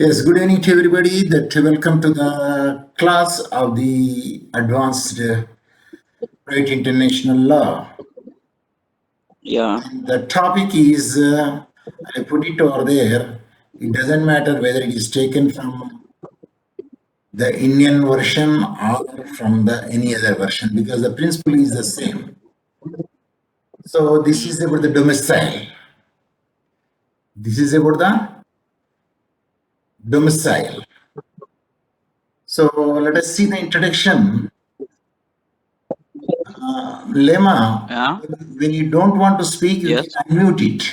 Yes, good evening to everybody. Welcome to the class of the Advanced Right International Law. Yeah. The topic is, I put it over there. It doesn't matter whether it is taken from the Indian version or from any other version because the principle is the same. So this is about the domicile. This is about the domicile. So let us see the introduction. Lemma, Yeah. when you don't want to speak, you Yes. can unmute it.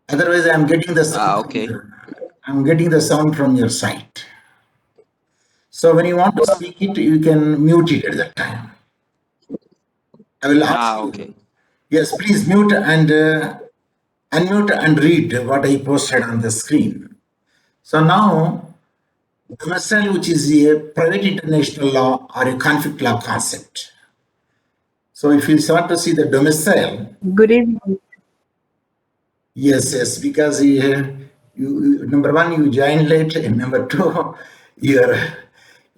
Otherwise, I'm getting the sound Okay. I'm getting the sound from your side. So when you want to speak it, you can mute it at that time. I will ask you. Okay. Yes, please mute and unmute and read what I posted on the screen. So now, domicile, which is a private international law or a conflict law concept. So if you start to see the domicile. Good evening. Yes, because you number one, you join late, and number two, you're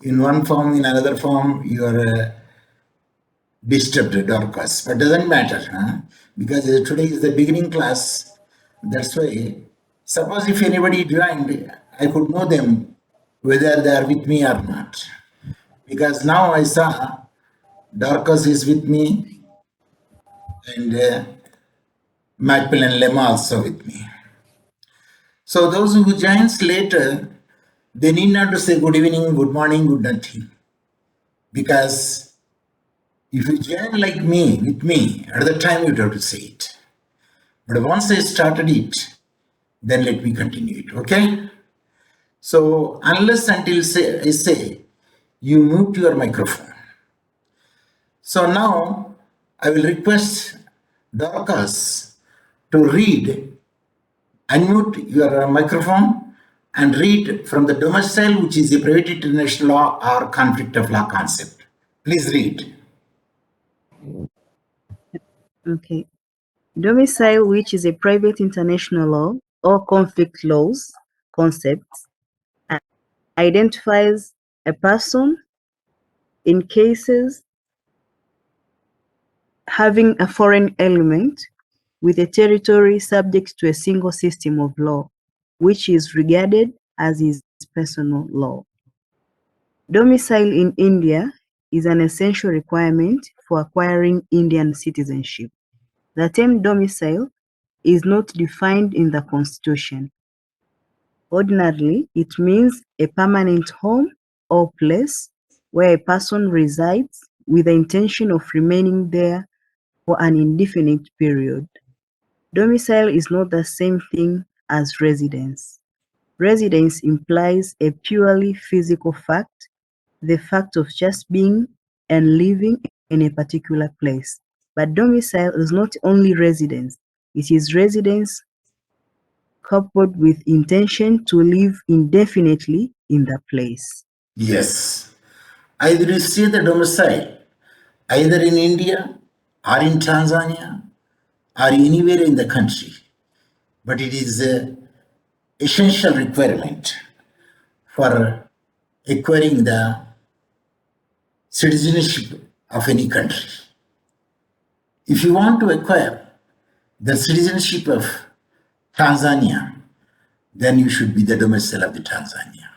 in one form, in another form, you're disturbed, Dorcas. But doesn't matter, huh? Because today is the beginning class. That's why, suppose if anybody joined, I could know them, whether they are with me or not. Because now I saw Dorcas is with me, and Macpil and Lemma also with me. So those who joins later, they need not to say good evening, good morning, good nothing. Because if you join like me, with me, at the time you have to say it. But once I started it, then let me continue it, okay? So unless until I say, you mute your microphone. So now I will request Dorcas to read, unmute your microphone and read from the domicile, which is a private international law or conflict of law concept. Please read. Okay. Domicile, which is a private international law or conflict laws concept, identifies a person in cases having a foreign element with a territory subject to a single system of law, which is regarded as his personal law. Domicile in India is an essential requirement for acquiring Indian citizenship. The term domicile is not defined in the Constitution. Ordinarily, it means a permanent home or place where a person resides with the intention of remaining there for an indefinite period. Domicile is not the same thing as residence. Residence implies a purely physical fact, the fact of just being and living in a particular place. But domicile is not only residence, it is residence coupled with intention to live indefinitely in the place. Yes. Either you see the domicile, either in India or in Tanzania or anywhere in the country, but it is an essential requirement for acquiring the citizenship of any country. If you want to acquire the citizenship of Tanzania, then you should be the domicile of the Tanzania.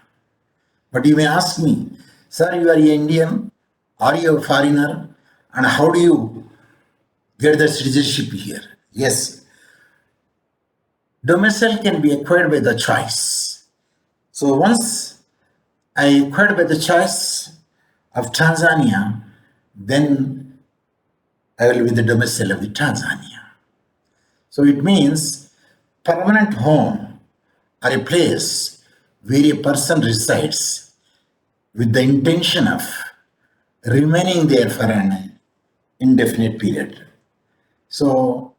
But you may ask me, sir, you are an Indian or you are a foreigner, and how do you get the citizenship here? Yes, domicile can be acquired by the choice. So once I acquired by the choice of Tanzania, then I will be the domicile of the Tanzania. So it means permanent home or a place where a person resides with the intention of remaining there for an indefinite period. So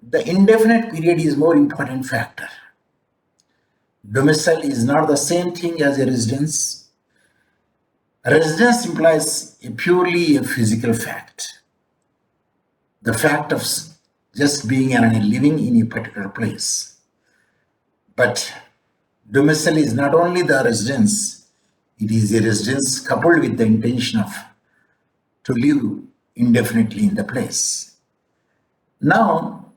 the indefinite period is more important factor. Domicile is not the same thing as a residence. Residence implies purely a physical fact. The fact of just being and living in a particular place. But domicile is not only the residence, it is a residence coupled with the intention of to live indefinitely in the place. Now,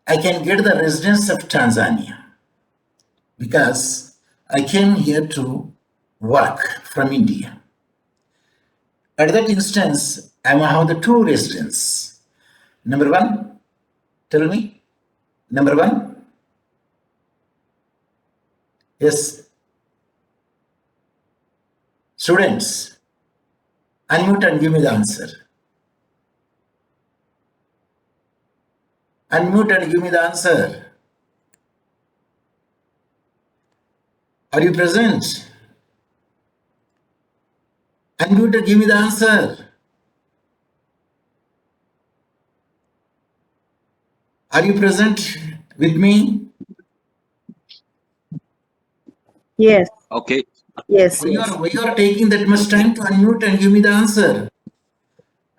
I can get the residence of Tanzania because I came here to work from India. At that instance, I will have the two residences. Number one, tell me. Number one? Yes. Students, unmute and give me the answer. Unmute and give me the answer. Are you present? Unmute and give me the answer. Are you present with me? Yes, Okay. yes, Why yes. you are taking that much time to unmute and give me the answer?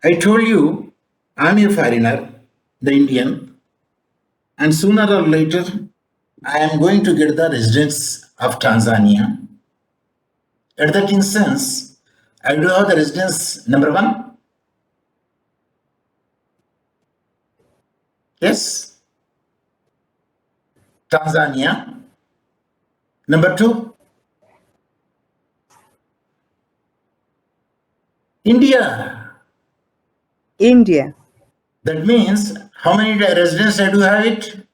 I told you I'm a foreigner, the Indian, and sooner or later I am going to get the residence of Tanzania. At that instance, I do have the residence number one. Yes, Tanzania. Number two, India. India. That means how many residents I do have it?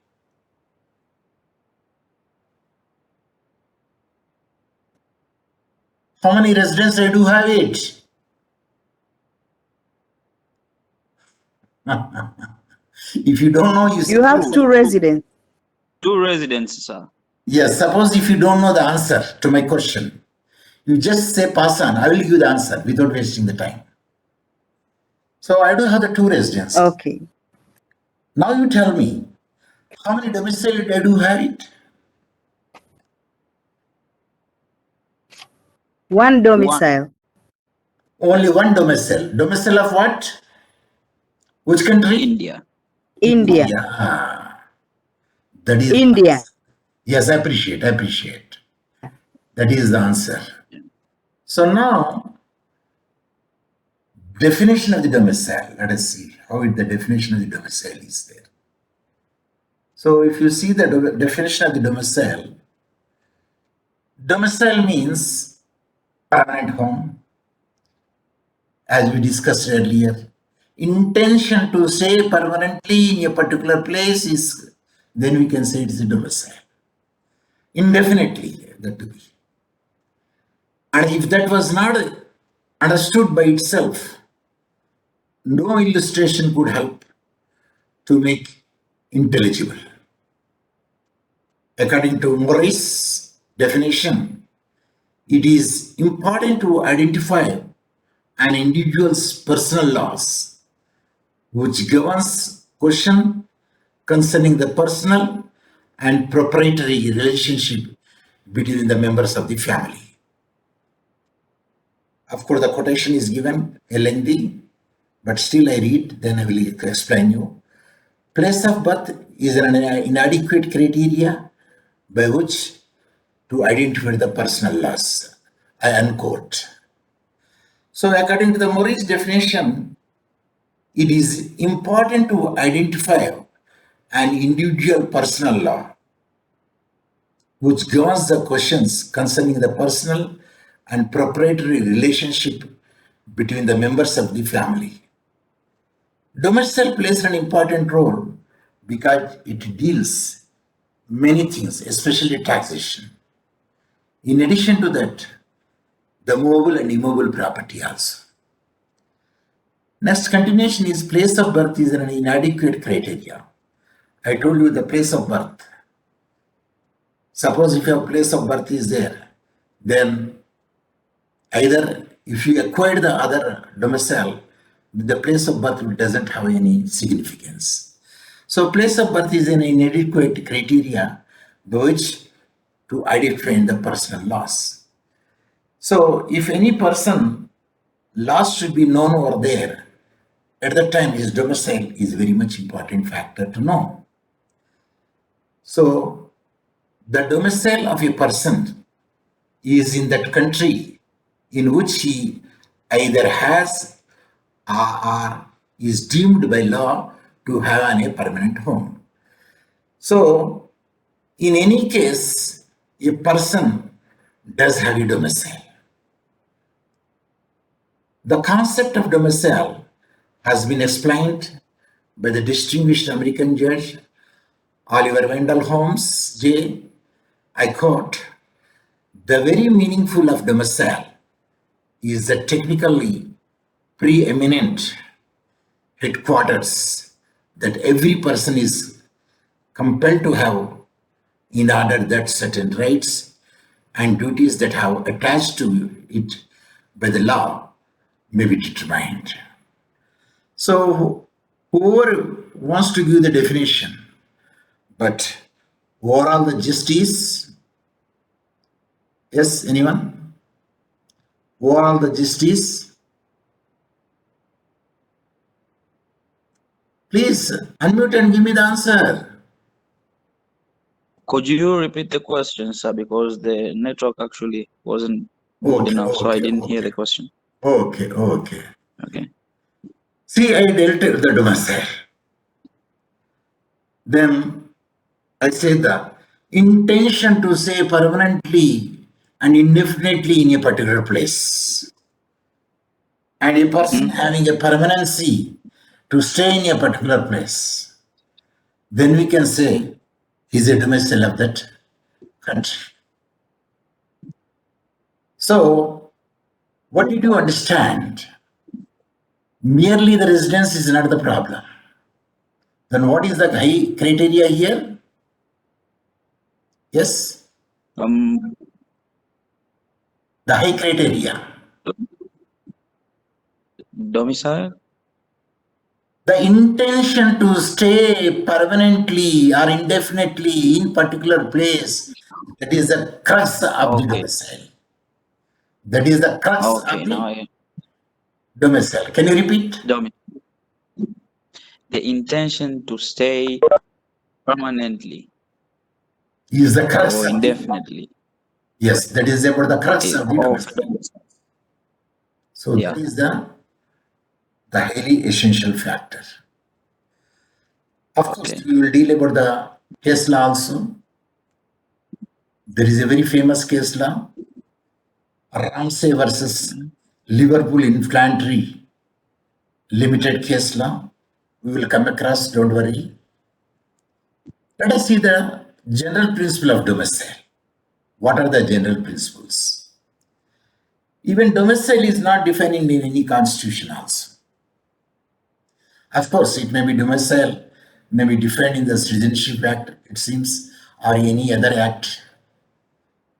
How many residents I do have it? If you don't know, you say You have two. two residents. Two residents, sir. Yes, suppose if you don't know the answer to my question, you just say pass on. I will give the answer without wasting the time. So I do have the two residents. Okay. Now you tell me, how many domicile I do have it? One domicile. Only one domicile. Domicile of what? Which country? India. India. That is India. yes, I appreciate. That is the answer. So now, definition of the domicile. Let us see how the definition of the domicile is there. So if you see the definition of the domicile means permanent home, as we discussed earlier. Intention to stay permanently in a particular place is, then we can say it is a domicile. Indefinitely, that to be. And if that was not understood by itself, no illustration could help to make intelligible. According to Morris' definition, it is important to identify an individual's personal laws which governs question concerning the personal and proprietary relationship between the members of the family. Of course, the quotation is given a lengthy, but still I read, then I will explain you. Place of birth is an inadequate criteria by which to identify the personal laws. I unquote. So according to the Morris definition, it is important to identify an individual personal law which governs the questions concerning the personal and proprietary relationship between the members of the family. Domicile plays an important role because it deals many things, especially taxation. In addition to that, the movable and immovable property also. Next, continuation is place of birth is an inadequate criteria. I told you the place of birth. Suppose if your place of birth is there, then either if you acquire the other domicile, the place of birth doesn't have any significance. So place of birth is an inadequate criteria by which to identify the personal loss. So if any person loss should be known over there, at that time his domicile is very much important factor to know. So the domicile of a person is in that country in which he either has or is deemed by law to have a permanent home. So, in any case, a person does have a domicile. The concept of domicile has been explained by the distinguished American judge Oliver Wendell Holmes, J. I quote, "The very meaningful of domicile is the technically preeminent headquarters that every person is compelled to have in order that certain rights and duties that have attached to it by the law may be determined." So, whoever wants to give the definition, but overall the gist is, yes, anyone? Overall the gist is, please unmute and give me the answer. Could you repeat the question, sir? Because the network actually wasn't good enough, so I didn't hear the question. Okay. Okay. See, I dealt with the domicile. Then I say the intention to stay permanently and indefinitely in a particular place. And a person having a permanency to stay in a particular place, then we can say he's a domicile of that country. So, what did you understand? Merely the residence is not the problem. Then what is the high criteria here? Yes? The high criteria. Domicile? The intention to stay permanently or indefinitely in particular place, that is the crux of the domicile. That is the crux of the domicile. Can you repeat? The intention to stay permanently is the crux or indefinitely. Yes, that is about the crux of the domicile. So that is the highly essential factor. Of course, we will deal about the case law also. There is a very famous case law, Ramsey versus Liverpool Infantry Limited case law. We will come across, don't worry. Let us see the general principle of domicile. What are the general principles? Even domicile is not defined in any constitution also. Of course, it may be domicile, may be defined in the Citizenship Act, it seems, or any other act.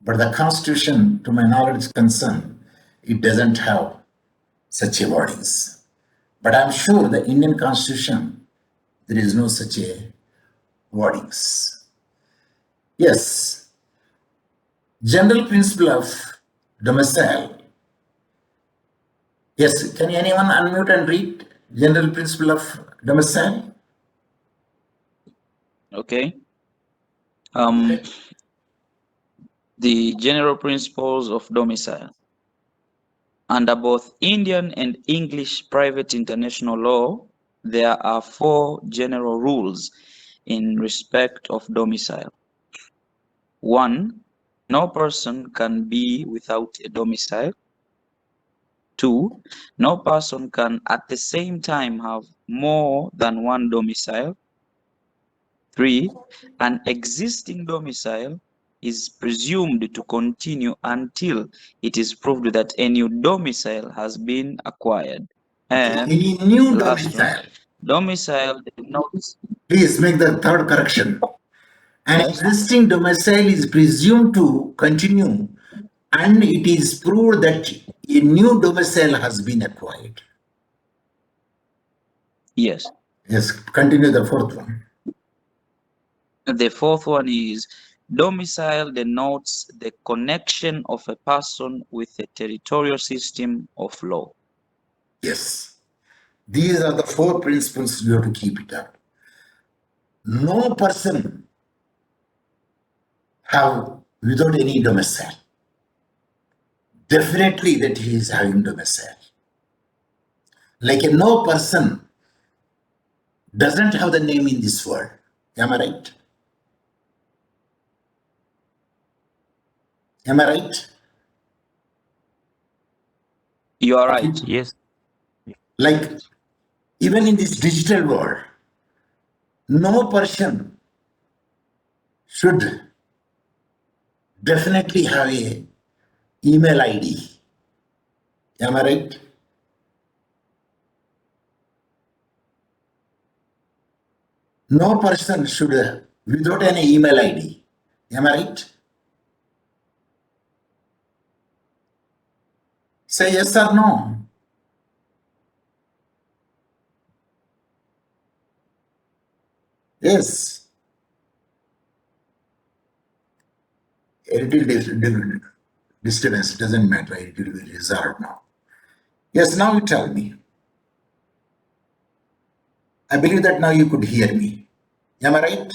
But the Constitution, to my knowledge, is concerned, it doesn't have such a wordings. But I'm sure the Indian Constitution, there is no such a wordings. Yes, general principle of domicile. Yes, can anyone unmute and read general principle of domicile? Okay. The general principles of domicile. Under both Indian and English private international law, there are 4 general rules in respect of domicile. 1. No person can be without a domicile. 2. No person can at the same time have more than one domicile. 3. An existing domicile is presumed to continue until it is proved that a new domicile has been acquired. And any new last domicile. Domicile denotes. Please make the third correction. An existing domicile is presumed to continue and it is proved that a new domicile has been acquired. Yes. Yes, continue the fourth one. The fourth one is domicile denotes the connection of a person with a territorial system of law. Yes. These are the 4 principles you have to keep it up. No person have without any domicile. Definitely that he is having domicile. Like no person doesn't have the name in this world. Am I right? Am I right? You are right. Yes. Like even in this digital world, no person should definitely have a email ID. Am I right? No person should without any email ID. Am I right? Say yes or no. Yes. A little disturbance doesn't matter. It will be resolved now. Yes, now you tell me. I believe that now you could hear me. Am I right?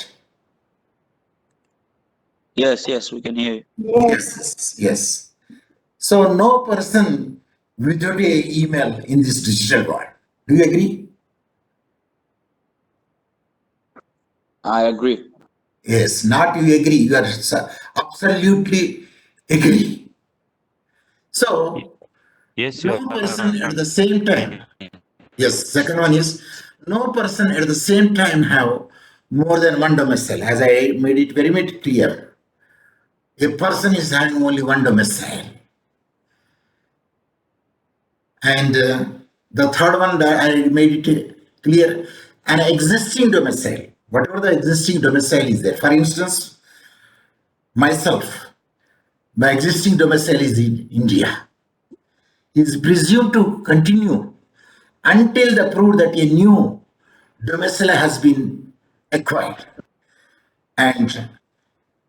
Yes, yes, we can hear you. Yes, yes. So no person without a email in this digital world. Do you agree? I agree. Yes, not you agree. You are absolutely agree. So Yes, no person at the same time. Yes, second one is no person at the same time have more than one domicile. As I made it very much clear, a person is having only one domicile. And the third one that I made it clear, an existing domicile, whatever the existing domicile is there. For instance, myself, my existing domicile is in India. Is presumed to continue until the proof that a new domicile has been acquired. And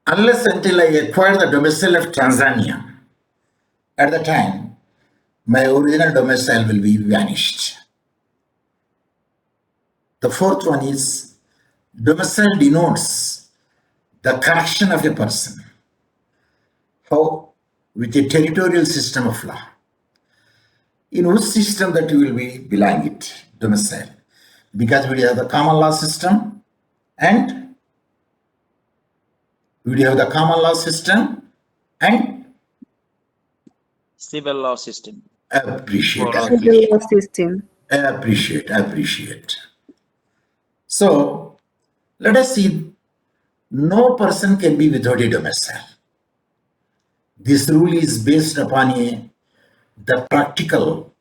unless until I acquire the domicile of Tanzania, at the time, my original domicile will be vanished. The fourth one is domicile denotes the connection of a person. How? With a territorial system of law. In which system that you will be belonging it, domicile? Because we have the common law system and we have the common law system and Civil law system. appreciate. Civil law system. Appreciate. So let us see, no person can be without a domicile. This rule is based upon the practical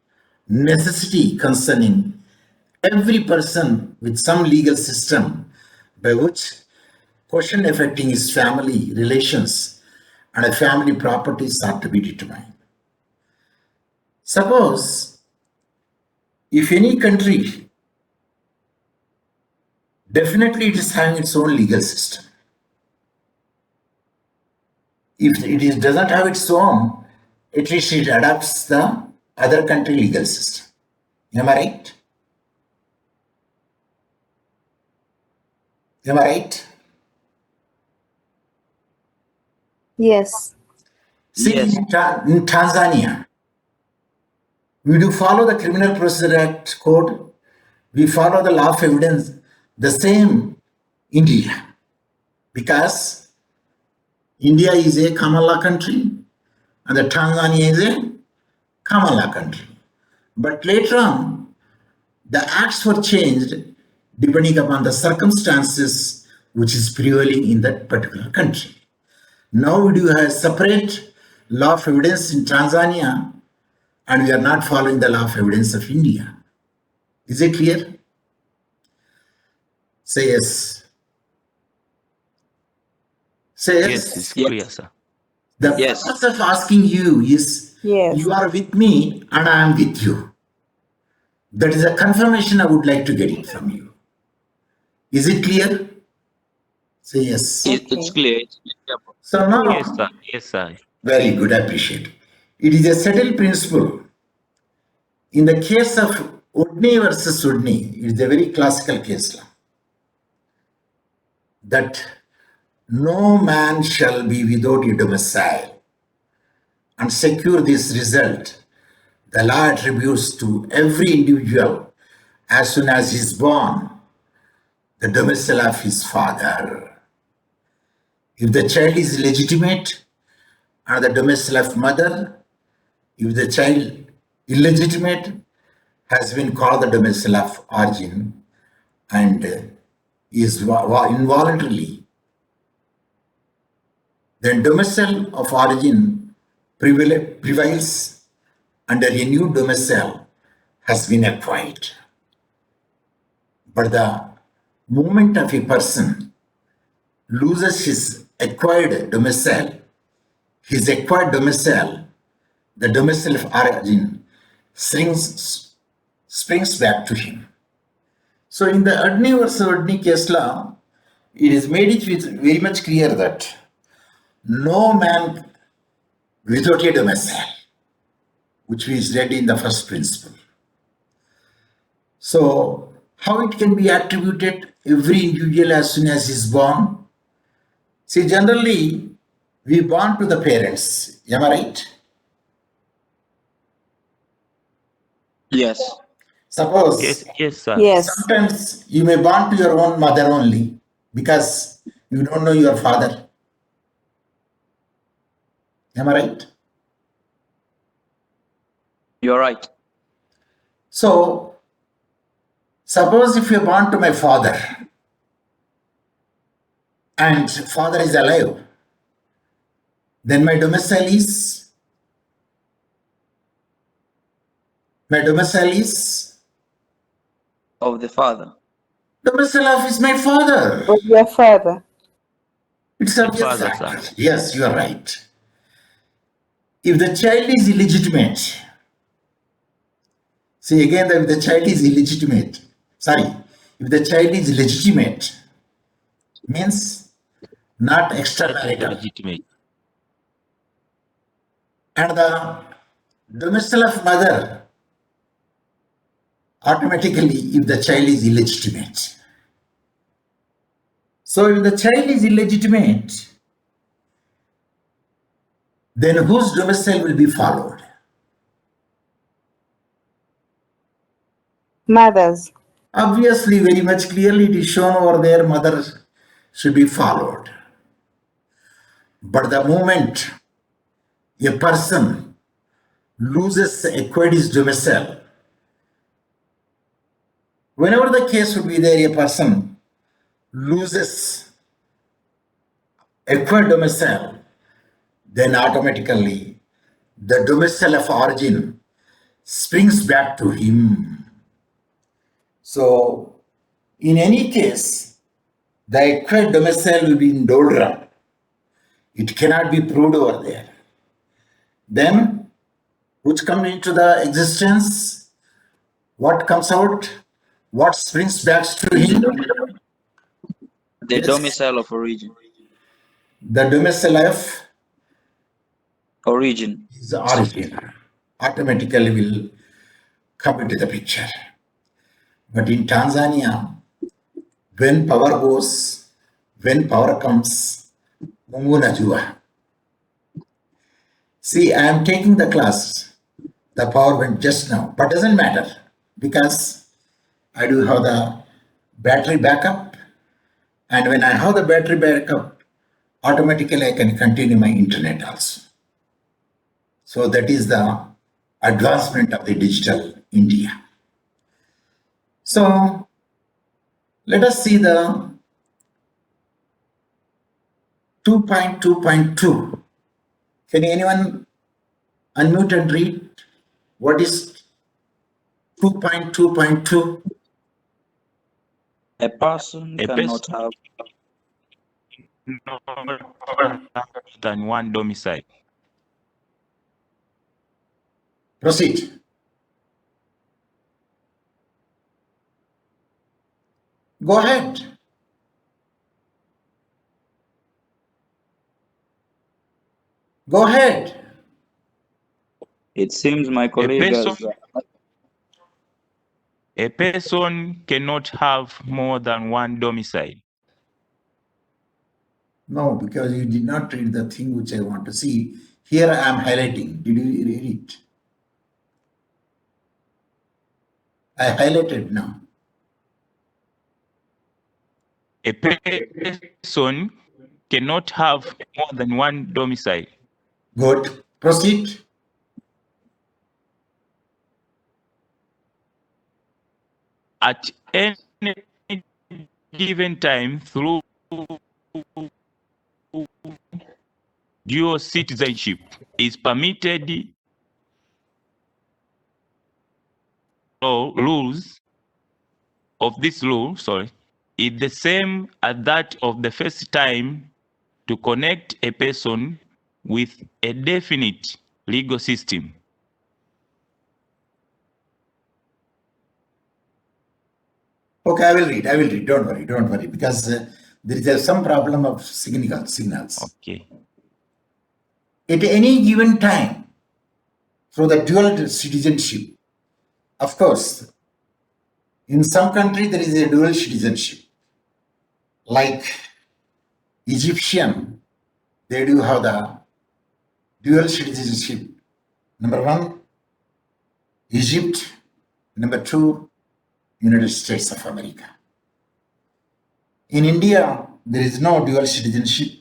necessity concerning every person with some legal system by which question affecting his family relations and a family properties are to be determined. Suppose if any country, definitely it is having its own legal system. If it doesn't have its own, at least it adapts the other country legal system. Am I right? Am I right? Yes. See, Yes. in Tanzania, we do follow the Criminal Procedure Act code. We follow the law of evidence, the same India, because India is a common law country and the Tanzania is a common law country. But later on, the acts were changed depending upon the circumstances which is prevailing in that particular country. Now we do have a separate law of evidence in Tanzania and we are not following the law of evidence of India. Is it clear? Say yes. Say yes. yes, it's clear, sir. The Yes. purpose of asking you is Yes. you are with me and I am with you. That is a confirmation I would like to get it from you. Is it clear? Say yes. It's clear. It's clear. So now, Yes, sir. Yes, sir. very good, I appreciate it. It is a settled principle. In the case of Udney versus Udney, it is a very classical case law. That no man shall be without a domicile. And secure this result, the law attributes to every individual as soon as he is born the domicile of his father. If the child is legitimate, and the domicile of mother. If the child illegitimate, has been called the domicile of origin and is involuntarily, then domicile of origin prevails under a new domicile has been acquired. But the moment of a person loses his acquired domicile, the domicile of origin springs back to him. So in the Adni versus Adni case law, it is made it very much clear that no man without a domicile, which is read in the first principle. So how it can be attributed every individual as soon as he is born? See, generally we born to the parents, am I right? Yes. Suppose Yes, sir. Yes. sometimes you may born to your own mother only because you don't know your father. Am I right? You're right. So, suppose if you're born to my father and father is alive, then my domicile is Of the father. domicile of is my father. Of your father. It's The obvious father, factor. sir. Yes, you are right. If the child is illegitimate, see again that if the child is illegitimate, if the child is legitimate, means not extramarital, Legitimate. and the domicile of mother, automatically if the child is illegitimate. So if the child is illegitimate, then whose domicile will be followed? Mothers. Obviously, very much clearly it is shown over there, mother should be followed. But the moment a person loses acquired his domicile, whenever the case would be there, a person loses acquired domicile, then automatically the domicile of origin springs back to him. So, in any case, the acquired domicile will be in doldrum. It cannot be proved over there. Then, which comes into the existence? What comes out? What springs back to him? The Yes. domicile of origin. The domicile of Origin. his origin automatically will come into the picture. But in Tanzania, when power goes, when power comes, Mungu najua. See, I am taking the class. The power went just now, but doesn't matter because I do have the battery backup, and when I have the battery backup, automatically I can continue my internet also. So that is the advancement of the digital India. So let us see the 2.2.2. Can anyone unmute and read what is 2.2.2? A person A cannot person have more than one domicile. Proceed. Go ahead. Go ahead. It seems my colleague A person cannot have more than one domicile. No, because you did not read the thing which I want to see. Here I am highlighting. Did you read it? I highlighted now. A person cannot have more than one domicile. Good. Proceed. At any given time through dual citizenship is permitted. Rules of this rule, is the same as that of the first time to connect a person with a definite legal system. Okay, I will read. Don't worry, because there is some problem of signals. Okay. At any given time, through the dual citizenship, of course, in some country there is a dual citizenship. Like Egyptian, they do have the dual citizenship. Number one, Egypt. Number two, United States of America. In India, there is no dual citizenship.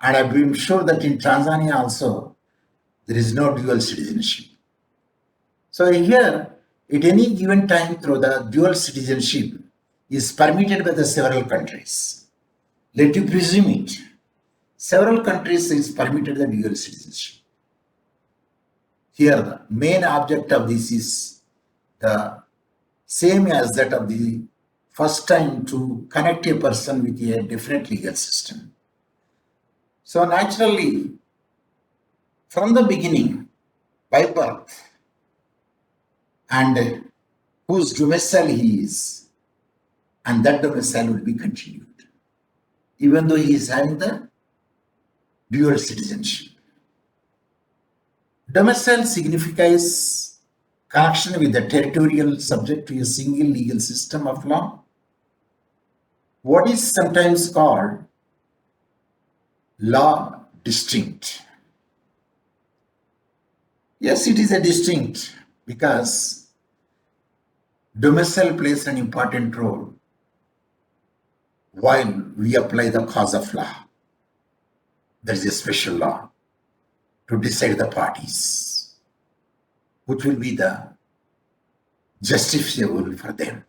And I've been sure that in Tanzania also, there is no dual citizenship. So here, at any given time through the dual citizenship is permitted by the several countries. Let you presume it. Several countries is permitted the dual citizenship. Here, the main object of this is the same as that of the first time to connect a person with a different legal system. So naturally, from the beginning, by birth, and whose domicile he is, and that domicile will be continued, even though he is having the dual citizenship. Domicile signifies connection with the territorial subject to a single legal system of law. What is sometimes called law distinct. Yes, it is a distinct because domicile plays an important role while we apply the cause of law. There is a special law to decide the parties, which will be the justiciable for them.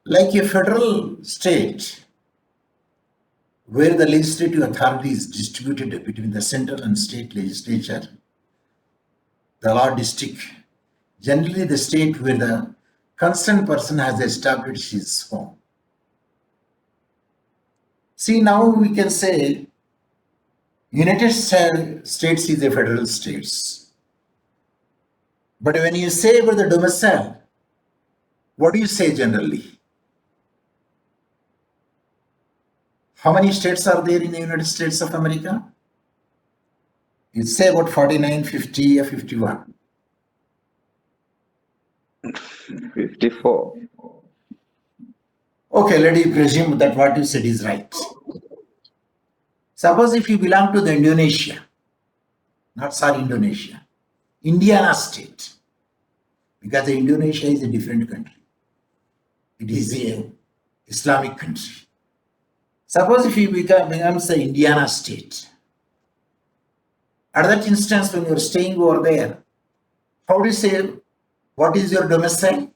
Like a federal state, where the legislative authority is distributed between the central and state legislature, the law district, generally the state where the concerned person has established his home. See, now we can say United States is a federal states. But when you say about the domicile, what do you say generally? How many states are there in the United States of America? You say about 49, 50, or 51. 54. Okay, let you presume that what you said is right. Suppose if you belong to the Indonesia, Indiana state, because the Indonesia is a different country. It is a Islamic country. Suppose if you becomes the Indiana state, at that instance when you are staying over there, how do you say, what is your domicile?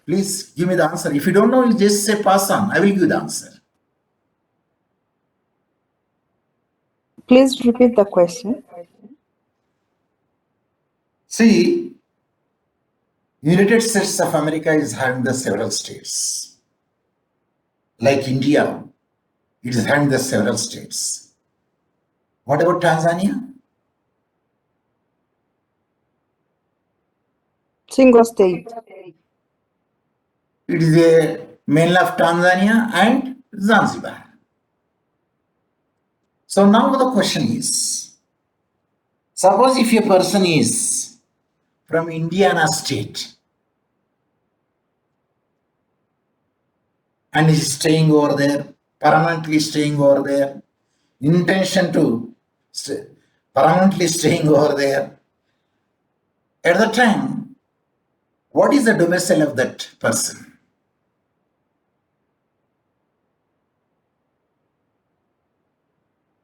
Please give me the answer. If you don't know, you just say pass on. I will give the answer. Please repeat the question. See, United States of America is having the several states. Like India, it is having the several states. What about Tanzania? Single state. It is a mainland of Tanzania and Zanzibar. So now the question is, suppose if a person is from Indiana state and is staying over there, permanently staying over there, intention to permanently staying over there. At the time, what is the domicile of that person?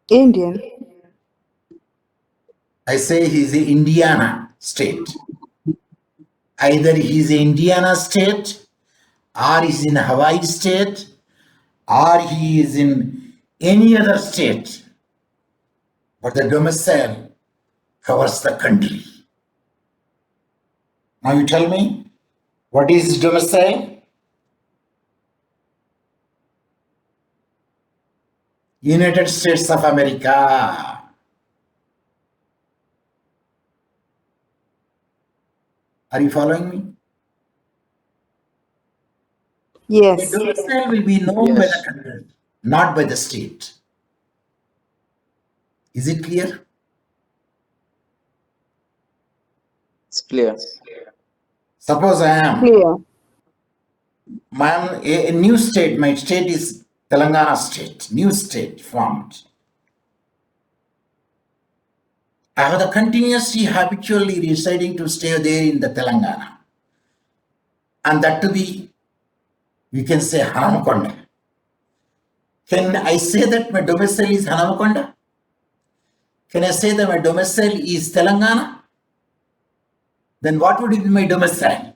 Indian. I say he's in Indiana state. Either he's in Indiana state, or he's in Hawaii state, or he is in any other state. But the domicile covers the country. Now you tell me, what is domicile? United States of America. Are you following me? Yes. The domicile will be known by the Yes. country, not by the state. Is it clear? It's clear. Suppose I am Clear. a new state, my state is Telangana state, new state formed. I have the continuously habitually residing to stay there in the Telangana. And that to be, we can say Hanamakonda. Can I say that my domicile is Hanamakonda? Can I say that my domicile is Telangana? Then what would be my domicile?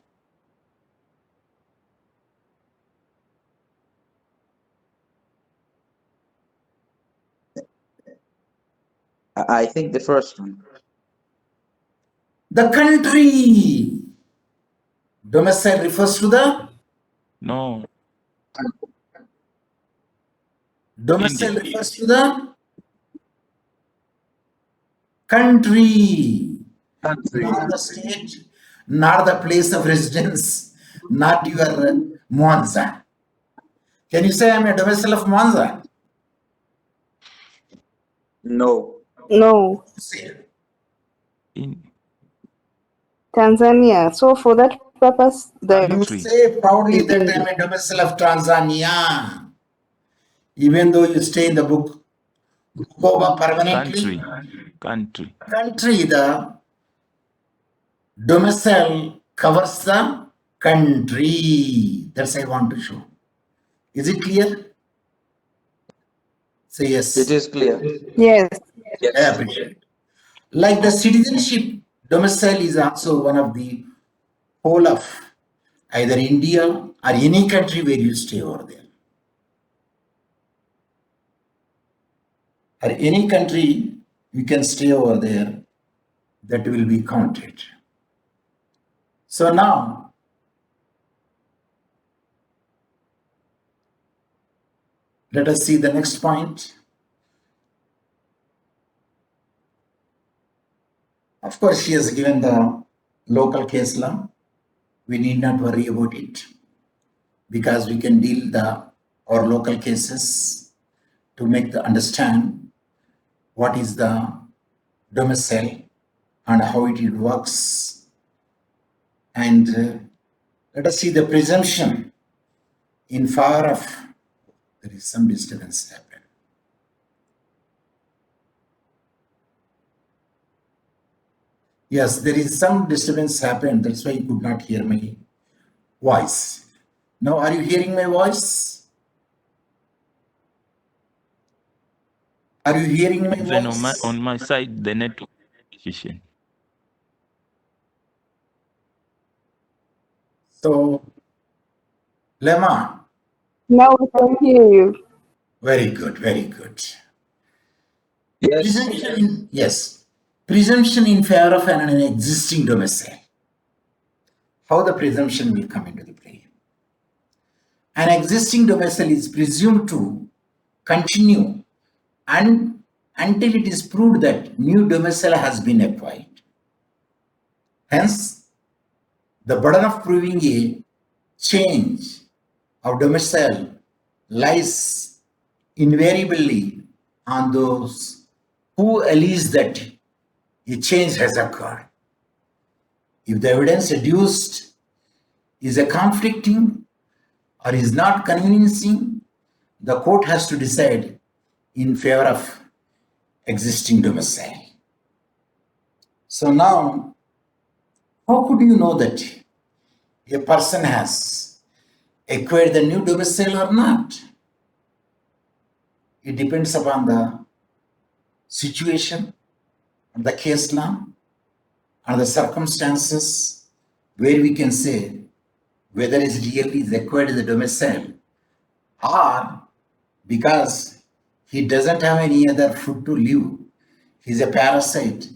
I think the first one. The country. Domicile refers to the No. domicile India. refers to the country, Country. not the state, not the place of residence, not your Monza. Can you say I'm a domicile of Monza? No. No. Say. In Tanzania. So for that purpose, the You country. say proudly is that India. I'm a domicile of Tanzania, even though you stay in the Bukoba permanently. Country. Country, the domicile covers the country. That's I want to show. Is it clear? Say yes. It is clear. Yes. I Yes. appreciate it. Like the citizenship, domicile is also one of the whole of either India or any country where you stay over there. Or any country you can stay over there, that will be counted. So now, let us see the next point. Of course, she has given the local case law. We need not worry about it because we can deal our local cases to make the understand what is the domicile and how it works. And let us see the presumption in favor of. There is some disturbance happened. Yes, there is some disturbance happened. That's why you could not hear my voice. Now, are you hearing my voice? Are you hearing my Even voice? on my side, the network is efficient. So, Lemma, Now we can hear you. very good, very good. Yes. Presumption yes, presumption in favor of an existing domicile. How the presumption will come into the play? An existing domicile is presumed to continue until it is proved that new domicile has been acquired. Hence, the burden of proving a change of domicile lies invariably on those who allege that a change has occurred. If the evidence adduced is a conflicting or is not convincing, the court has to decide in favor of existing domicile. So now, how could you know that a person has acquired the new domicile or not? It depends upon the situation, and the case law, and the circumstances where we can say whether it's really is acquired the domicile or because he doesn't have any other food to live. He's a parasite.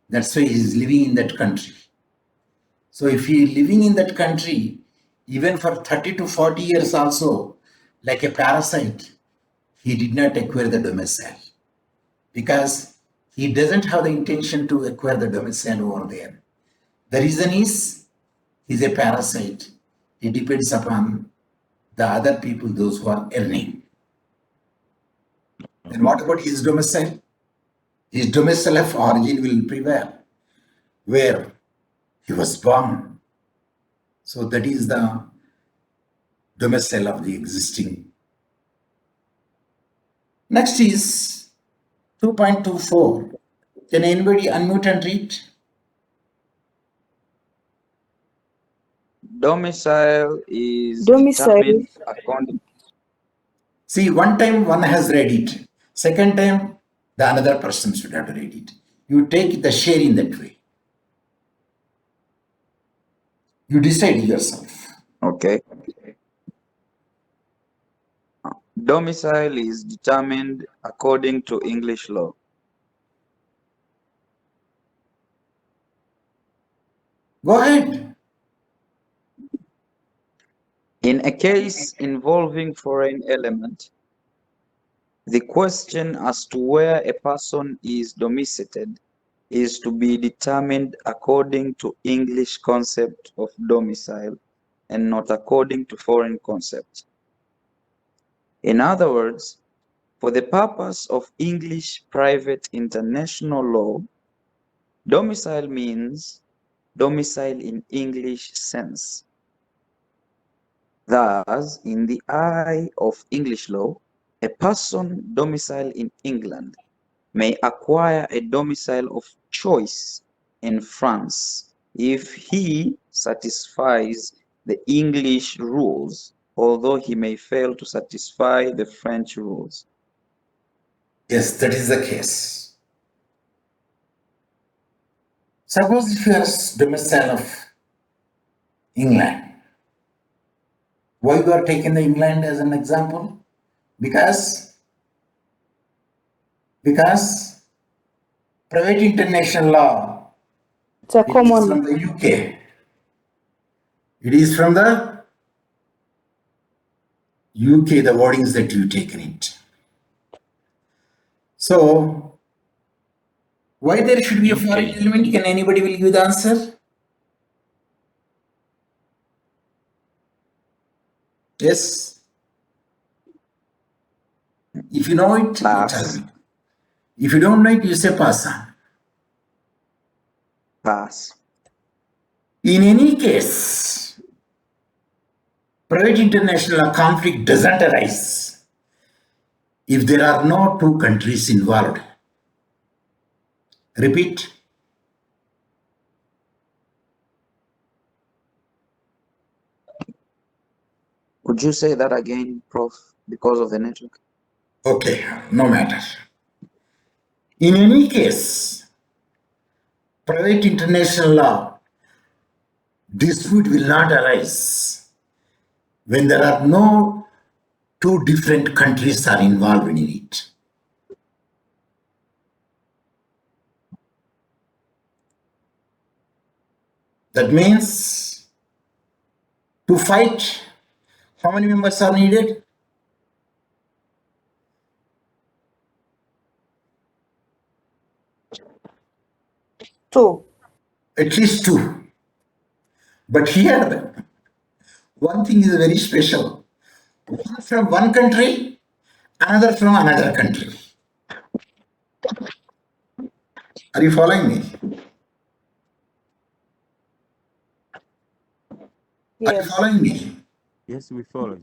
That's why he's living in that country. So if he is living in that country, even for 30 to 40 years also, like a parasite, he did not acquire the domicile because he doesn't have the intention to acquire the domicile over there. The reason is he's a parasite. It depends upon the other people, those who are earning. Then what about his domicile? His domicile of origin will prevail, where he was born. So that is the domicile of the existing. Next is 2.24. Can anybody unmute and read? Domicile is Domicile. determined according. See, one time one has read it. Second time, the another person should have to read it. You take the share in that way. You decide yourself. Okay. Domicile is determined according to English law. Go ahead. In a case involving foreign element, the question as to where a person is domiciled is to be determined according to English concept of domicile and not according to foreign concept. In other words, for the purpose of English private international law, domicile means domicile in English sense. Thus, in the eye of English law, a person domiciled in England may acquire a domicile of choice in France if he satisfies the English rules, although he may fail to satisfy the French rules. Yes, that is the case. Suppose if you are domicile of England, why you are taking the England as an example? Because private international law, It's a it is common. from the UK. It is from the UK, the wordings that you take in it. So, why there should be a foreign UK. element? Can anybody will give the answer? Yes. If you know it, you tell Pass. me. If you don't know it, you say pass on. Pass. In any case, private international conflict doesn't arise if there are no two countries involved. Repeat. Could you say that again, Prof, because of the network? Okay, no matter. In any case, private international law dispute will not arise when there are no two different countries are involved in it. That means to fight, how many members are needed? Two. At least two. But here, one thing is very special. One from one country, another from another country. Are you following me? Are you following me? Yes, we follow.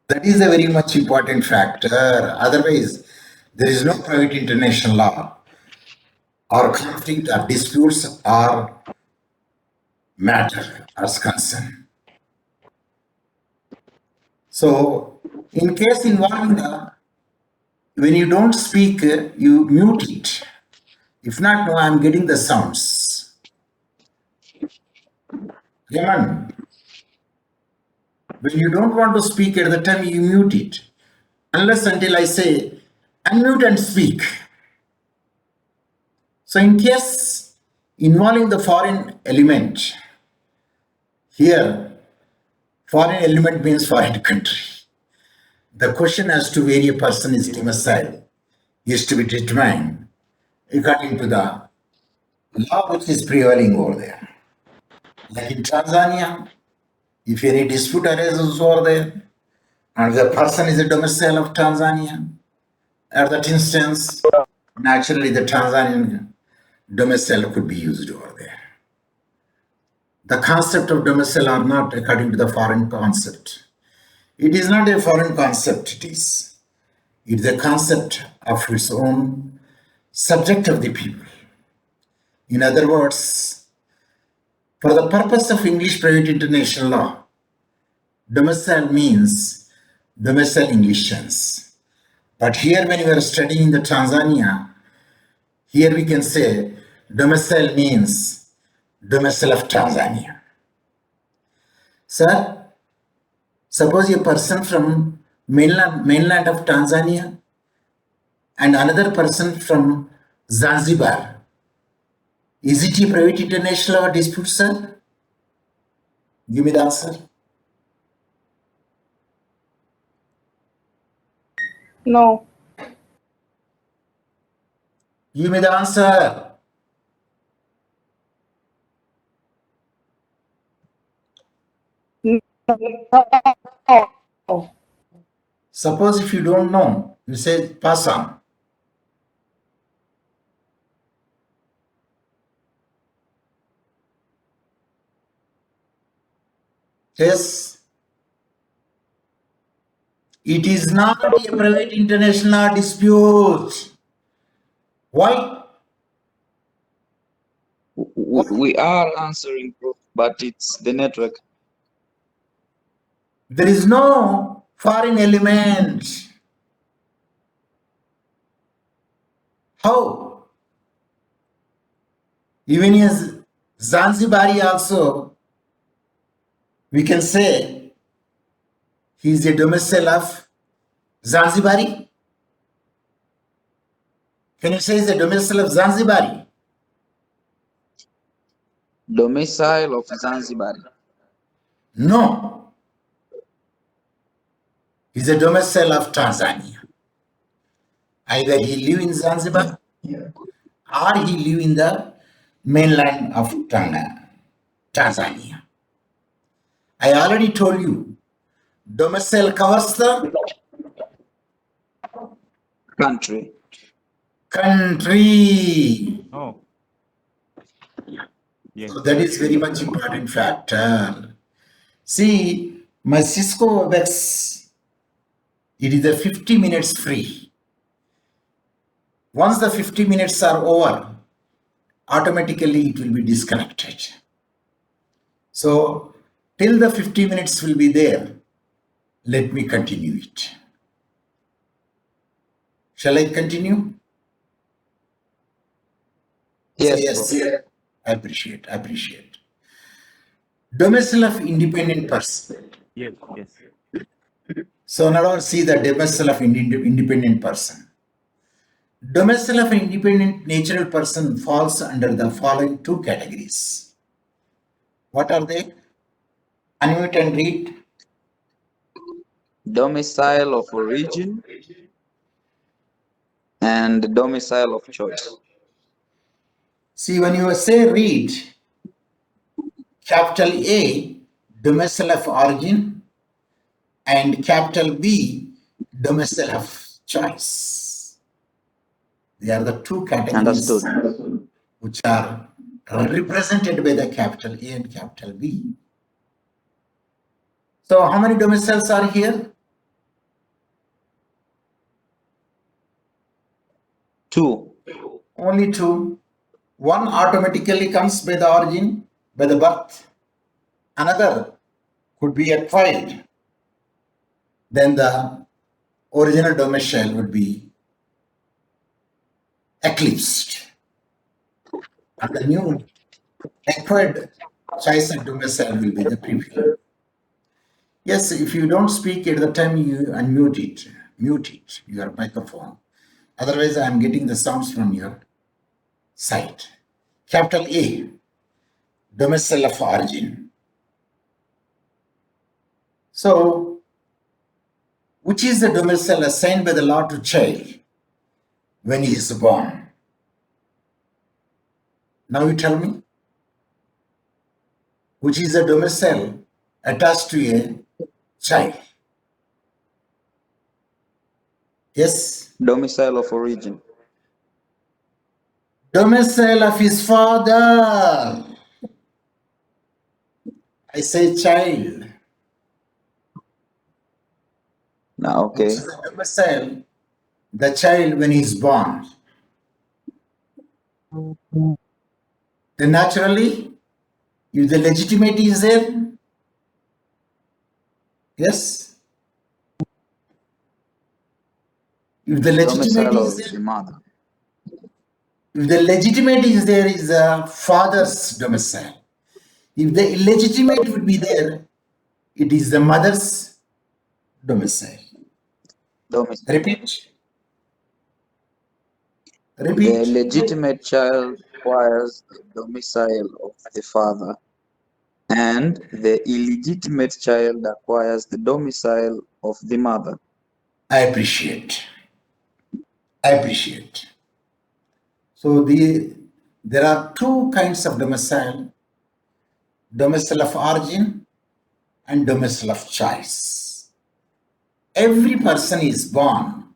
That is a very much important factor. Otherwise, there is no private international law or conflict or disputes or matter as concern. So, in case involving when you don't speak, you mute it. If not, no, I'm getting the sounds. Yaman, when you don't want to speak at the time, you mute it. Unless until I say, unmute and speak. So in case involving the foreign element, here, foreign element means foreign country. The question as to where a person is domiciled is to be determined according to the law which is prevailing over there. Like in Tanzania, if any dispute arises over there, and the person is a domicile of Tanzania, at that instance, naturally the Tanzanian domicile could be used over there. The concept of domicile are not according to the foreign concept. It is not a foreign concept, it is. It is a concept of its own subject of the people. In other words, for the purpose of English private international law, domicile means domicile Englishans. But here when we are studying in the Tanzania, here we can say domicile means domicile of Tanzania. Sir, suppose a person from mainland of Tanzania and another person from Zanzibar. Is it a private international law dispute, sir? Give me the answer. No. Give me the answer. No. Suppose if you don't know, you say pass on. Yes. It is not a private international dispute. Why? We are answering, Prof, but it's the network. There is no foreign element. How? Even as Zanzibari also, we can say he is a domicile of Zanzibari. Can you say he is a domicile of Zanzibari? Domicile of Zanzibar. No. He is a domicile of Tanzania. Either he live in Zanzibar or he live in the mainland of Tanzania. I already told you, domicile covers the Country. country. Oh. Yes. So that is very much important factor. See, my Cisco WebEx, it is a 50 minutes free. Once the 50 minutes are over, automatically it will be disconnected. So till the 50 minutes will be there, let me continue it. Shall I continue? Yes, Say yes. Prof. I appreciate. Domicile of independent person. Yes. Yes. So now see the domicile of independent person. Domicile of an independent natural person falls under the following two categories. What are they? Unmute and read. Domicile of origin and domicile of choice. See, when you say read, capital A, domicile of origin, and capital B, domicile of choice. They are the two categories Understood. which are represented by the capital A and capital B. So how many domiciles are here? 2. Only 2. One automatically comes by the origin, by the birth. Another could be acquired. Then the original domicile would be eclipsed. And the new acquired choice of domicile will be the preferred. Yes, if you don't speak at the time, you unmute it, mute it, your microphone. Otherwise, I am getting the sounds from your side. Capital A, domicile of origin. So, which is the domicile assigned by the law to child when he is born? Now you tell me. Which is the domicile attached to a child? Yes? Domicile of origin. Domicile of his father. I say child. Now, Which okay. is the domicile, the child when he is born. Then naturally, if the legitimate is there, yes. If the legitimate Domicile is of the there, mother. if the legitimate is there, is the father's domicile. If the illegitimate would be there, it is the mother's domicile. Domicile. Repeat. The Repeat. legitimate child acquires the domicile of the father, and the illegitimate child acquires the domicile of the mother. I appreciate. I appreciate. So there are 2 kinds of domicile: domicile of origin and domicile of choice. Every person is born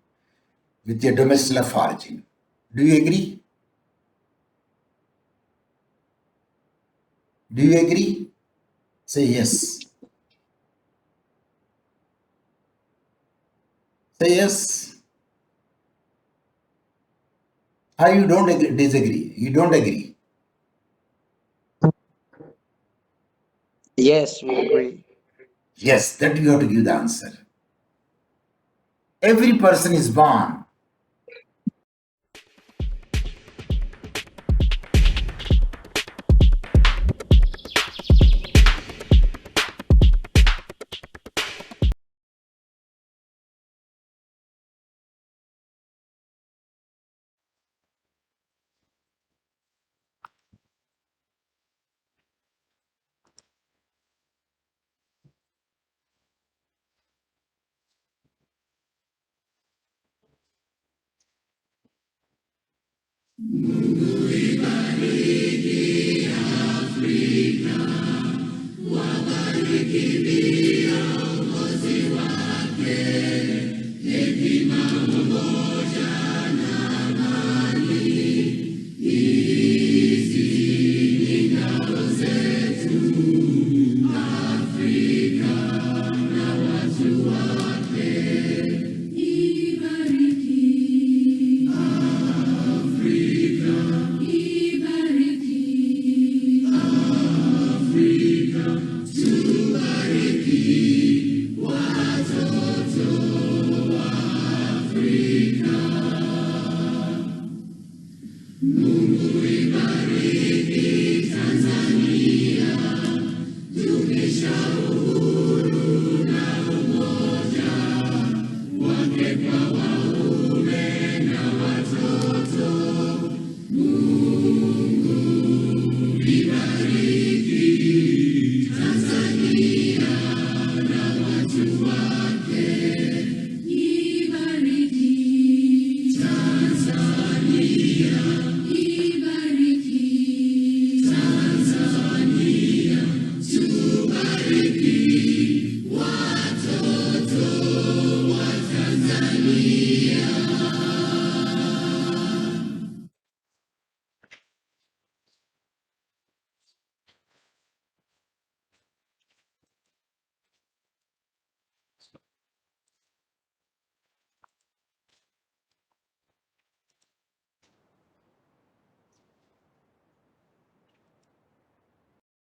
with a domicile of origin. Do you agree? Do you agree? Say yes. Say yes. How you don't agree, disagree? You don't agree. Yes, we agree. Yes, that you have to give the answer. Every person is born.